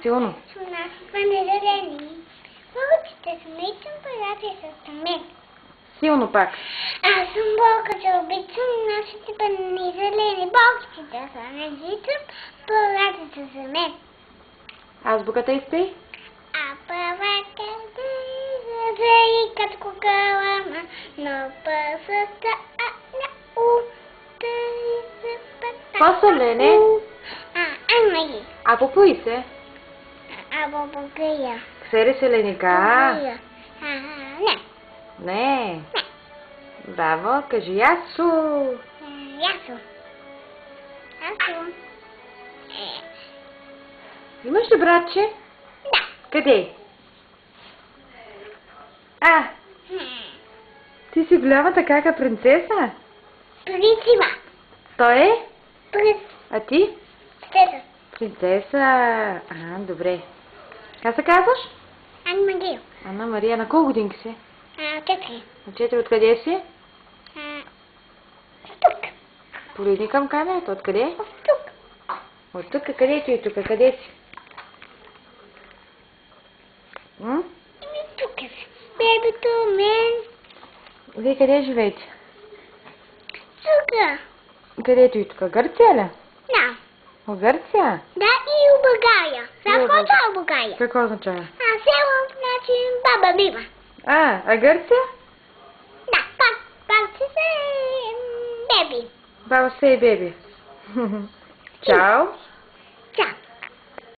Силно. У нас сме зелени. Вълците са наистина приятели с мен. Силно пак. Аз съм болката, обичам нашите пани зелени. Болките са наистина приятели за мен. Азбуката изпей. А павака зелени като кукалама, но пъсата на утре се пъта. По-солене. Ай, А попои се. Бабагая. Сери селеника. Не. Не. Браво, кажи ясо. Ясо. Ясо. Имаш ли братче? Да. Къде? Ти си голямата кака принцеса? Принцима. Той е? Принц. А ти? Стеса. Принцеса. Добре. Как се казваш? Анна Мария. Анна Мария. На колко годинки си? 4. На 4. Откъде си? Тук. Погледни към камерата. Откъде? Тук. От тук. Къде ти е тук? Къде си? Тук е. Бебето, мен. Вие къде живеете? Тук. Където и тук? Гърция ли? Да. В Гърция? Да, и у България. Знаеш какво означава България? Какво означава? Село, значи баба мива. А Гърция? Да, пак си се беби. Баба се и беби. Чао!